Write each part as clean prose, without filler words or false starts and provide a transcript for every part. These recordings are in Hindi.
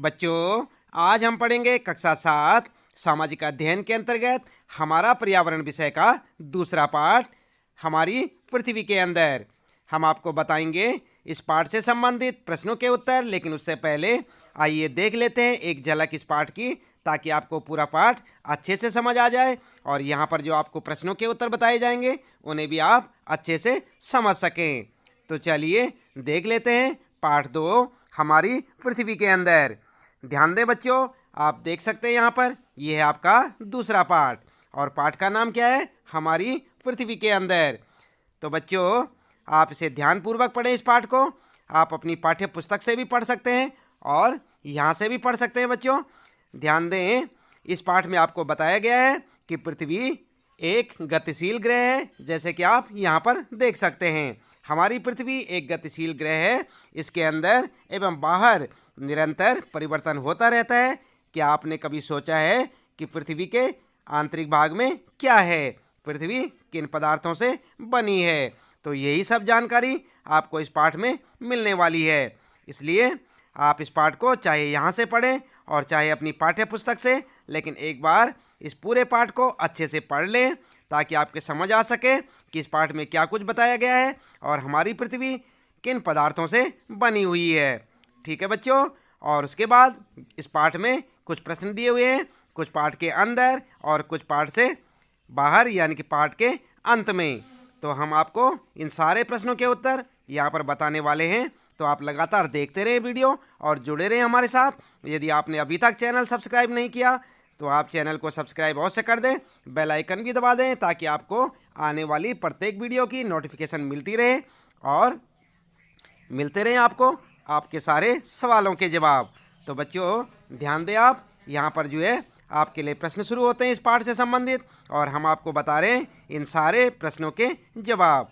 बच्चों, आज हम पढ़ेंगे कक्षा 7 सामाजिक अध्ययन के अंतर्गत हमारा पर्यावरण विषय का दूसरा पाठ, हमारी पृथ्वी के अंदर। हम आपको बताएंगे इस पाठ से संबंधित प्रश्नों के उत्तर, लेकिन उससे पहले आइए देख लेते हैं एक झलक इस पाठ की, ताकि आपको पूरा पाठ अच्छे से समझ आ जाए और यहाँ पर जो आपको प्रश्नों के उत्तर बताए जाएंगे उन्हें भी आप अच्छे से समझ सकें। तो चलिए देख लेते हैं पाठ 2, हमारी पृथ्वी के अंदर। ध्यान दें बच्चों, आप देख सकते हैं यहाँ पर यह है आपका दूसरा पाठ और पाठ का नाम क्या है? हमारी पृथ्वी के अंदर। तो बच्चों, आप इसे ध्यानपूर्वक पढ़ें। इस पाठ को आप अपनी पाठ्य पुस्तक से भी पढ़ सकते हैं और यहाँ से भी पढ़ सकते हैं। बच्चों ध्यान दें, इस पाठ में आपको बताया गया है कि पृथ्वी एक गतिशील ग्रह है, जैसे कि आप यहाँ पर देख सकते हैं। हमारी पृथ्वी एक गतिशील ग्रह है। इसके अंदर एवं बाहर निरंतर परिवर्तन होता रहता है। क्या आपने कभी सोचा है कि पृथ्वी के आंतरिक भाग में क्या है? पृथ्वी किन पदार्थों से बनी है? तो यही सब जानकारी आपको इस पाठ में मिलने वाली है। इसलिए आप इस पाठ को चाहे यहाँ से पढ़ें और चाहे अपनी पाठ्य पुस्तक से, लेकिन एक बार इस पूरे पाठ को अच्छे से पढ़ लें ताकि आपके समझ आ सके कि इस पाठ में क्या कुछ बताया गया है और हमारी पृथ्वी किन पदार्थों से बनी हुई है। ठीक है बच्चों, और उसके बाद इस पाठ में कुछ प्रश्न दिए हुए हैं, कुछ पाठ के अंदर और कुछ पाठ से बाहर, यानी कि पाठ के अंत में। तो हम आपको इन सारे प्रश्नों के उत्तर यहाँ पर बताने वाले हैं। तो आप लगातार देखते रहें वीडियो और जुड़े रहें हमारे साथ। यदि आपने अभी तक चैनल सब्सक्राइब नहीं किया तो आप चैनल को सब्सक्राइब अवश्य कर दें, बेल आइकन भी दबा दें ताकि आपको आने वाली प्रत्येक वीडियो की नोटिफिकेशन मिलती रहे और मिलते रहें आपको आपके सारे सवालों के जवाब। तो बच्चों ध्यान दें, आप यहाँ पर जो है आपके लिए प्रश्न शुरू होते हैं इस पाठ से संबंधित और हम आपको बता रहे हैं इन सारे प्रश्नों के जवाब।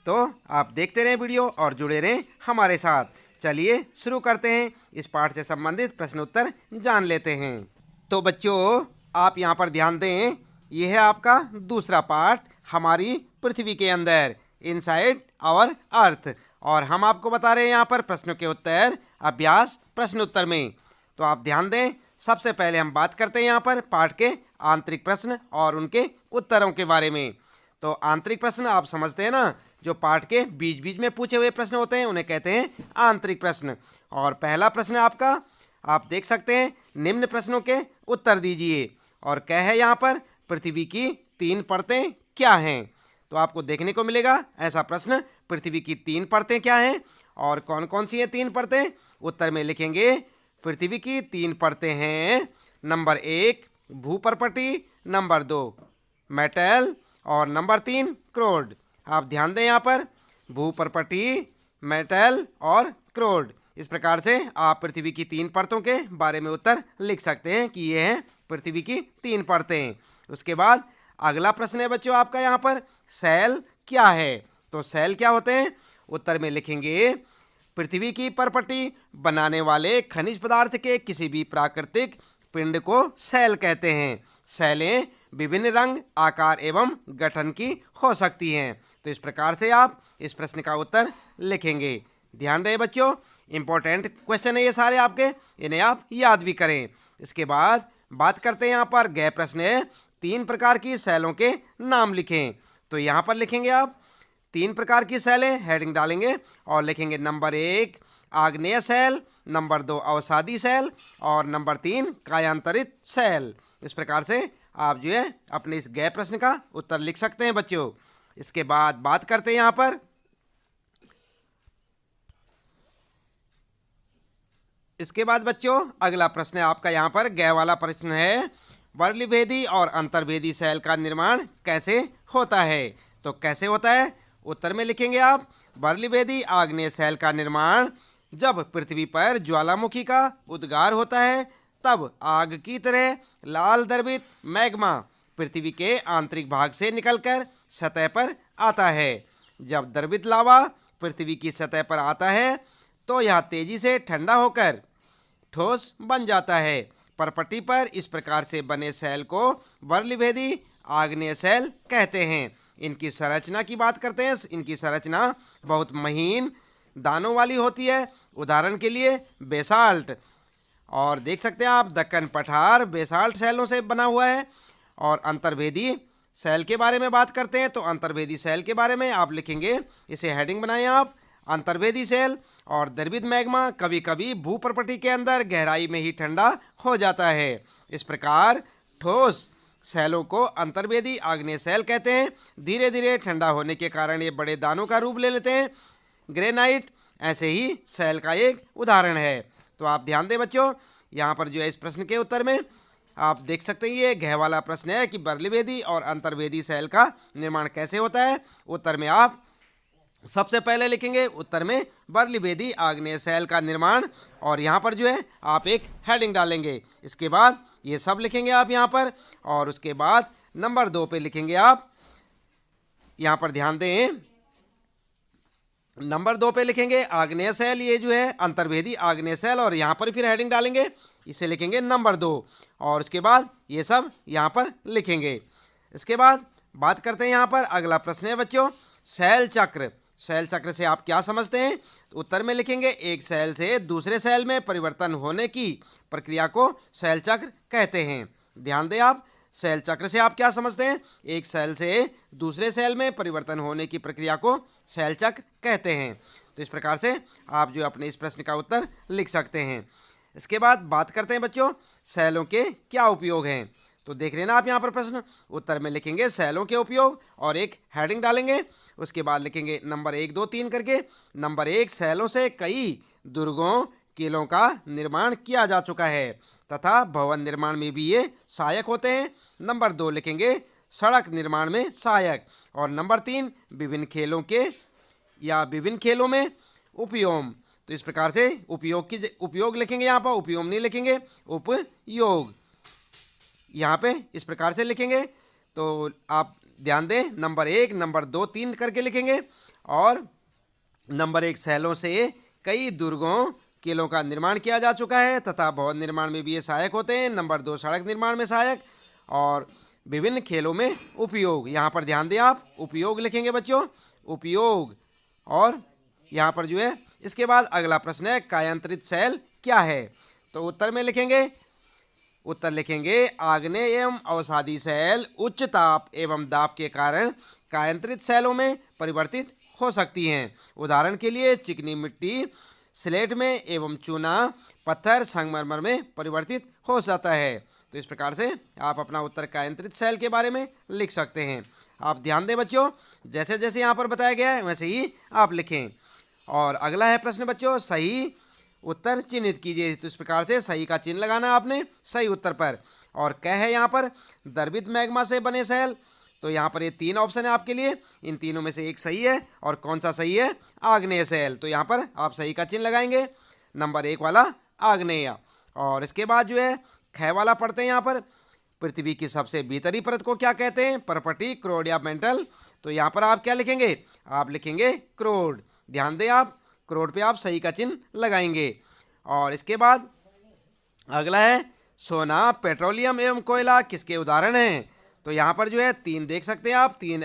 तो आप देखते रहें वीडियो और जुड़े रहें हमारे साथ। चलिए शुरू करते हैं, इस पाठ से संबंधित प्रश्न उत्तर जान लेते हैं। तो बच्चों, आप यहाँ पर ध्यान दें, यह है आपका दूसरा पाठ, हमारी पृथ्वी के अंदर, इनसाइड आवर अर्थ। और हम आपको बता रहे हैं यहाँ पर प्रश्नों के उत्तर अभ्यास प्रश्न उत्तर में। तो आप ध्यान दें, सबसे पहले हम बात करते हैं यहाँ पर पाठ के आंतरिक प्रश्न और उनके उत्तरों के बारे में। तो आंतरिक प्रश्न आप समझते हैं ना, जो पाठ के बीच बीच में पूछे हुए प्रश्न होते हैं उन्हें कहते हैं आंतरिक प्रश्न। और पहला प्रश्न आपका, आप देख सकते हैं, निम्न प्रश्नों के उत्तर दीजिए। और क्या है यहाँ पर? पृथ्वी की 3 परतें क्या हैं? तो आपको देखने को मिलेगा ऐसा प्रश्न, पृथ्वी की 3 परतें क्या हैं और कौन कौन सी हैं 3 परतें? उत्तर में लिखेंगे पृथ्वी की 3 परतें हैं। नंबर 1 भूपर्पटी, नंबर 2 मेटल और नंबर 3 क्रोड। आप ध्यान दें, यहाँ पर भूपर्पटी, मेटल और क्रोड, इस प्रकार से आप पृथ्वी की 3 परतों के बारे में उत्तर लिख सकते हैं कि ये हैं पृथ्वी की 3 परतें। उसके बाद अगला प्रश्न है बच्चों आपका यहाँ पर, सेल क्या है? तो सेल क्या होते हैं? उत्तर में लिखेंगे पृथ्वी की परपटी बनाने वाले खनिज पदार्थ के किसी भी प्राकृतिक पिंड को सेल कहते हैं। सेलें विभिन्न रंग, आकार एवं गठन की हो सकती हैं। तो इस प्रकार से आप इस प्रश्न का उत्तर लिखेंगे। ध्यान रहे बच्चों, इंपॉर्टेंट क्वेश्चन है ये सारे आपके, इन्हें आप याद भी करें। इसके बाद बात करते हैं यहाँ पर गए प्रश्न है, 3 प्रकार की सेलों के नाम लिखें। तो यहाँ पर लिखेंगे आप 3 प्रकार की सेलें, हेडिंग डालेंगे और लिखेंगे नंबर 1 आग्नेय सेल, नंबर 2 अवसादी सेल और नंबर 3 कायांतरित सेल। इस प्रकार से आप जो है अपने इस गए प्रश्न का उत्तर लिख सकते हैं बच्चों। इसके बाद बात करते हैं यहाँ पर, इसके बाद बच्चों अगला प्रश्न है आपका यहाँ पर गए वाला प्रश्न है, वर्णभेदी और अंतर्भेदी सेल का निर्माण कैसे होता है? तो कैसे होता है? उत्तर में लिखेंगे आप वर्णभेदी आग्नेय सेल का निर्माण जब पृथ्वी पर ज्वालामुखी का उद्गार होता है, तब आग की तरह लाल द्रवित मैग्मा पृथ्वी के आंतरिक भाग से निकलकर सतह पर आता है। जब द्रवित लावा पृथ्वी की सतह पर आता है तो यह तेजी से ठंडा होकर ठोस बन जाता है। परपट्टी पर इस प्रकार से बने सेल को वर्णभेदी आग्नेय सेल कहते हैं। इनकी संरचना की बात करते हैं, इनकी संरचना बहुत महीन दानों वाली होती है। उदाहरण के लिए बेसाल्ट और देख सकते हैं आप दक्कन पठार बेसाल्ट सेलों से बना हुआ है। और अंतर्वेदी सेल के बारे में बात करते हैं तो अंतर्वेदी सेल के बारे में आप लिखेंगे, इसे हेडिंग बनाएं आप, अंतर्वेदी सेल और द्रवित मैग्मा कभी कभी भूपर्पटी के अंदर गहराई में ही ठंडा हो जाता है। इस प्रकार ठोस सेलों को अंतर्वेदी आग्नेय सेल कहते हैं। धीरे धीरे ठंडा होने के कारण ये बड़े दानों का रूप ले लेते हैं। ग्रेनाइट ऐसे ही सेल का एक उदाहरण है। तो आप ध्यान दें बच्चों, यहाँ पर जो है इस प्रश्न के उत्तर में आप देख सकते हैं ये घ वाला प्रश्न है कि बर्लिवेदी और अंतर्वेदी सेल का निर्माण कैसे होता है। उत्तर में आप सबसे पहले लिखेंगे उत्तर में बर्लिवेदी आग्नेय सेल का निर्माण, और यहाँ पर जो है आप एक हेडिंग डालेंगे। इसके बाद ये सब लिखेंगे आप यहाँ पर, और उसके बाद नंबर 2 पे लिखेंगे आप, यहाँ पर ध्यान दें, नंबर 2 पे लिखेंगे आग्नेय सेल, ये जो है अंतर्वेदी आग्नेय सेल, और यहाँ पर फिर हेडिंग डालेंगे, इसे लिखेंगे नंबर 2, और उसके बाद ये सब यहाँ पर लिखेंगे। इसके बाद बात करते हैं यहाँ पर अगला प्रश्न है बच्चों, सेल चक्र। सेल चक्र से आप क्या समझते हैं? तो उत्तर में लिखेंगे एक सेल से दूसरे सेल में परिवर्तन होने की प्रक्रिया को सेल चक्र कहते हैं। ध्यान दें आप, सेल चक्र से आप क्या समझते हैं? एक सेल से दूसरे सेल में परिवर्तन होने की प्रक्रिया को सेल चक्र कहते हैं। तो इस प्रकार से आप जो अपने इस प्रश्न का उत्तर लिख सकते हैं। इसके बाद बात करते हैं बच्चों सेलों के क्या उपयोग हैं। तो देख लेना आप यहाँ पर प्रश्न, उत्तर में लिखेंगे सेलों के उपयोग और एक हेडिंग डालेंगे। उसके बाद लिखेंगे नंबर 1, 2, 3 करके। नंबर 1, सेलों से कई दुर्गों किलों का निर्माण किया जा चुका है तथा भवन निर्माण में भी ये सहायक होते हैं। नंबर 2 लिखेंगे सड़क निर्माण में सहायक। और नंबर 3, विभिन्न खेलों के या विभिन्न खेलों में उपयोग। तो इस प्रकार से उपयोग लिखेंगे, यहाँ पर उपयोग नहीं लिखेंगे, उपयोग यहाँ पे इस प्रकार से लिखेंगे। तो आप ध्यान दें, नंबर 1, नंबर 2, 3 करके लिखेंगे। और नंबर 1, सेलों से कई दुर्गों किलों का निर्माण किया जा चुका है तथा भवन निर्माण में भी ये सहायक होते हैं। नंबर 2, सड़क निर्माण में सहायक, और विभिन्न खेलों में उपयोग। यहाँ पर ध्यान दें आप, उपयोग लिखेंगे बच्चों, उपयोग। और यहाँ पर जो है इसके बाद अगला प्रश्न है कायांतरित सेल क्या है। तो उत्तर में लिखेंगे, उत्तर लिखेंगे आग्नेय एवं अवसादी सेल उच्च ताप एवं दाब के कारण कायांतरित सेलों में परिवर्तित हो सकती हैं। उदाहरण के लिए चिकनी मिट्टी स्लेट में एवं चूना पत्थर संगमरमर में परिवर्तित हो जाता है। तो इस प्रकार से आप अपना उत्तर कायांतरित सेल के बारे में लिख सकते हैं। आप ध्यान दें बच्चों, जैसे जैसे यहाँ पर बताया गया है वैसे ही आप लिखें। और अगला है प्रश्न बच्चों, सही उत्तर चिन्हित कीजिए। तो इस प्रकार से सही का चिन्ह लगाना आपने सही उत्तर पर। और क्या है यहाँ पर? द्रवित मैग्मा से बने सेल। तो यहाँ पर ये 3 ऑप्शन है आपके लिए, इन तीनों में से एक सही है। और कौन सा सही है? आग्नेय सेल। तो यहाँ पर आप सही का चिन्ह लगाएंगे, नंबर 1 वाला आग्नेय। और इसके बाद जो है ख वाला पढ़ते हैं यहाँ पर, पृथ्वी की सबसे भीतरी परत को क्या कहते हैं? परपटी, क्रोड या मेंटल। तो यहाँ पर आप क्या लिखेंगे? आप लिखेंगे क्रोड। ध्यान दें आप, क्रोड पे आप सही का चिन्ह लगाएंगे। और इसके बाद अगला है सोना, पेट्रोलियम एवं कोयला किसके उदाहरण हैं? तो यहाँ पर जो है 3 देख सकते हैं आप, 3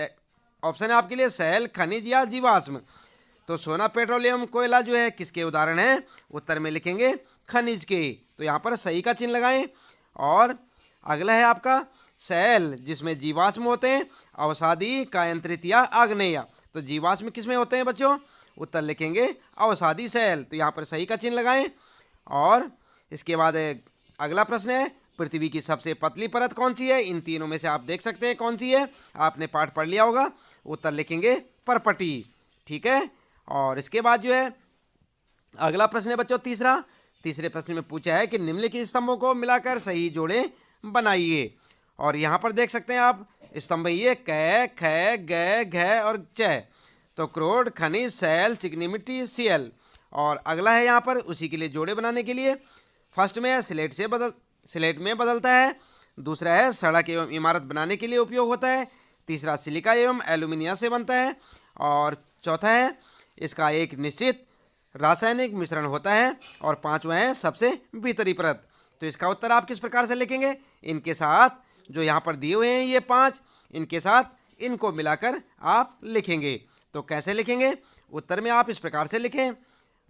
ऑप्शन है आपके लिए, सेल, खनिज या जीवाश्म। तो सोना, पेट्रोलियम, कोयला जो है किसके उदाहरण हैं? उत्तर में लिखेंगे खनिज के। तो यहाँ पर सही का चिन्ह लगाएं। और अगला है आपका सेल जिसमें जीवाश्म होते हैं, अवसादी, कायांतरित या आग्नेय। तो जीवाश्म किसमें होते हैं बच्चों? उत्तर लिखेंगे अवसादी सेल। तो यहाँ पर सही का चिन्ह लगाएं। और इसके बाद अगला प्रश्न है पृथ्वी की सबसे पतली परत कौन सी है? इन तीनों में से आप देख सकते हैं कौन सी है, आपने पाठ पढ़ लिया होगा। उत्तर लिखेंगे परपटी, ठीक है। और इसके बाद जो है अगला प्रश्न है बच्चों तीसरे प्रश्न में पूछा है कि निम्नलिखित स्तंभों को मिलाकर सही जोड़े बनाइए। और यहाँ पर देख सकते हैं आप स्तंभ ये क, ख, ग, घ और च। तो क्रोड, खनिज, सेल, चिकनी मिट्टी, सीएल। और अगला है यहाँ पर उसी के लिए जोड़े बनाने के लिए, फर्स्ट में है स्लेट में बदलता है, दूसरा है सड़क एवं इमारत बनाने के लिए उपयोग होता है, तीसरा सिलिका एवं एल्यूमिनियम से बनता है, और चौथा है इसका एक निश्चित रासायनिक मिश्रण होता है, और पांचवा है सबसे भीतरी परत। तो इसका उत्तर आप किस प्रकार से लिखेंगे? इनके साथ जो यहाँ पर दिए हुए हैं ये 5, इनके साथ इनको मिलाकर आप लिखेंगे। तो कैसे लिखेंगे? उत्तर में आप इस प्रकार से लिखें।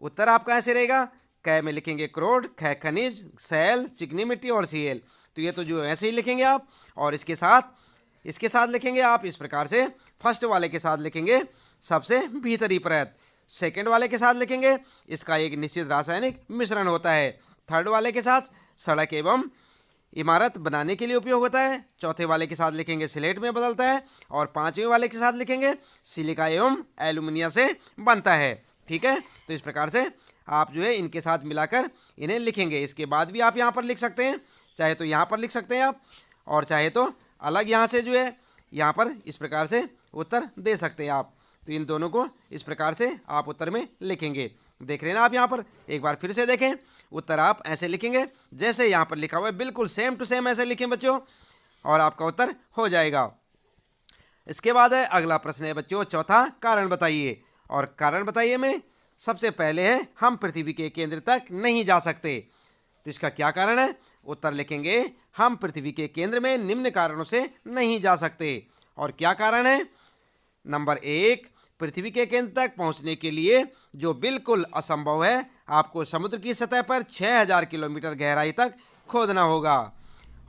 उत्तर आपका ऐसे रहेगा क में लिखेंगे करोड़, ख खनिज, सैल, चिकनी मिट्टी और सीएल। तो ये तो जो ऐसे ही लिखेंगे आप। और इसके साथ लिखेंगे आप इस प्रकार से। फर्स्ट वाले के साथ लिखेंगे सबसे भीतरी परत, सेकंड वाले के साथ लिखेंगे इसका एक निश्चित रासायनिक मिश्रण होता है, थर्ड वाले के साथ सड़क एवं इमारत बनाने के लिए उपयोग होता है, चौथे वाले के साथ लिखेंगे स्लेट में बदलता है, और पांचवें वाले के साथ लिखेंगे सिलिका एवं एल्यूमिनियम से बनता है। ठीक है, तो इस प्रकार से आप जो है इनके साथ मिलाकर इन्हें लिखेंगे। इसके बाद भी आप यहाँ पर लिख सकते हैं, चाहे तो यहाँ पर लिख सकते हैं आप, और चाहे तो अलग यहाँ से जो है यहाँ पर इस प्रकार से उत्तर दे सकते हैं आप। तो इन दोनों को इस प्रकार से आप उत्तर में लिखेंगे। देख रहे हैं ना आप यहाँ पर, एक बार फिर से देखें। उत्तर आप ऐसे लिखेंगे जैसे यहाँ पर लिखा हुआ है, बिल्कुल सेम टू सेम ऐसे लिखें बच्चों, और आपका उत्तर हो जाएगा। इसके बाद है अगला प्रश्न है बच्चों चौथा, कारण बताइए। और कारण बताइए में सबसे पहले है हम पृथ्वी के केंद्र तक नहीं जा सकते। तो इसका क्या कारण है? उत्तर लिखेंगे हम पृथ्वी के केंद्र में निम्न कारणों से नहीं जा सकते। और क्या कारण है? नंबर 1, पृथ्वी के केंद्र तक पहुंचने के लिए जो बिल्कुल असंभव है, आपको समुद्र की सतह पर 6000 किलोमीटर गहराई तक खोदना होगा।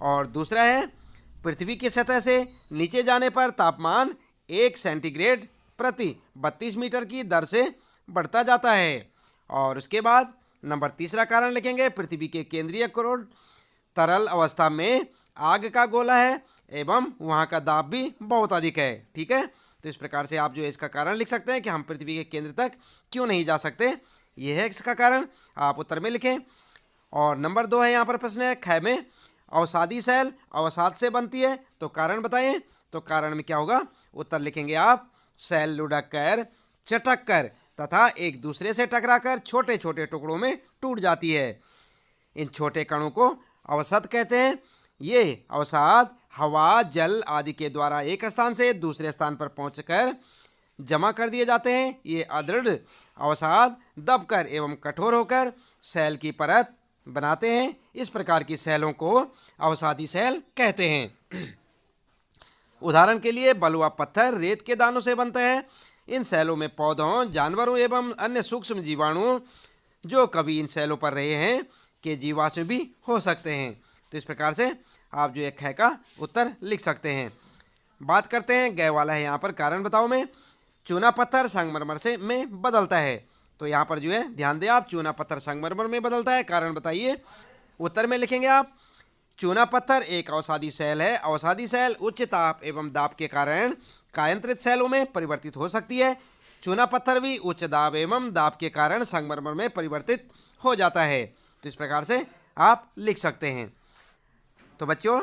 और दूसरा है पृथ्वी की सतह से नीचे जाने पर तापमान 1 सेंटीग्रेड प्रति 32 मीटर की दर से बढ़ता जाता है। और उसके बाद नंबर तीसरा कारण लिखेंगे पृथ्वी के केंद्रीय करोड़ तरल अवस्था में आग का गोला है एवं वहाँ का दाब भी बहुत अधिक है। ठीक है, तो इस प्रकार से आप जो है इसका कारण लिख सकते हैं कि हम पृथ्वी के केंद्र तक क्यों नहीं जा सकते, ये है इसका कारण। आप उत्तर में लिखें। और नंबर 2 है यहाँ पर प्रश्न है ख में, अवसादी सेल अवसाद से बनती है, तो कारण बताएं। तो कारण में क्या होगा? उत्तर लिखेंगे आप सेल लुढ़क कर, चटक कर तथा एक दूसरे से टकराकर छोटे छोटे टुकड़ों में टूट जाती है। इन छोटे कणों को अवसाद कहते हैं। ये अवसाद हवा, जल आदि के द्वारा एक स्थान से दूसरे स्थान पर पहुंचकर जमा कर दिए जाते हैं। ये अदृढ़ अवसाद दबकर एवं कठोर होकर सेल की परत बनाते हैं। इस प्रकार की सेलों को अवसादी सेल कहते हैं। उदाहरण के लिए बलुआ पत्थर रेत के दानों से बनता है। इन सेलों में पौधों, जानवरों एवं अन्य सूक्ष्म जीवाणुओं जो कभी इन सेलों पर रहे हैं के जीवाश्म भी हो सकते हैं। तो इस प्रकार से आप जो एक है का उत्तर लिख सकते हैं। बात करते हैं गए वाला है यहाँ पर कारण बताओ में, चूना पत्थर संगमरमर से में बदलता है। तो यहाँ पर जो है ध्यान दें आप, चूना पत्थर संगमरमर में बदलता है, कारण बताइए। उत्तर में लिखेंगे आप चूना पत्थर एक अवसादी सेल है। अवसादी सेल उच्च ताप एवं दाब के कारण कायंत्रित सेलों में परिवर्तित हो सकती है। चूना पत्थर भी उच्च दाब एवं दाब के कारण संगमरमर में परिवर्तित हो जाता है। तो इस प्रकार से आप लिख सकते हैं। तो बच्चों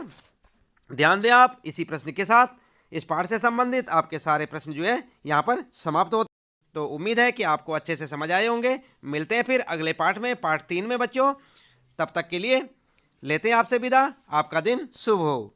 ध्यान दें आप, इसी प्रश्न के साथ इस पाठ से संबंधित आपके सारे प्रश्न जो है यहाँ पर समाप्त होते हैं। तो उम्मीद है कि आपको अच्छे से समझ आए होंगे। मिलते हैं फिर अगले पाठ में, पाठ 3 में बच्चों। तब तक के लिए लेते हैं आपसे विदा। आपका दिन शुभ हो।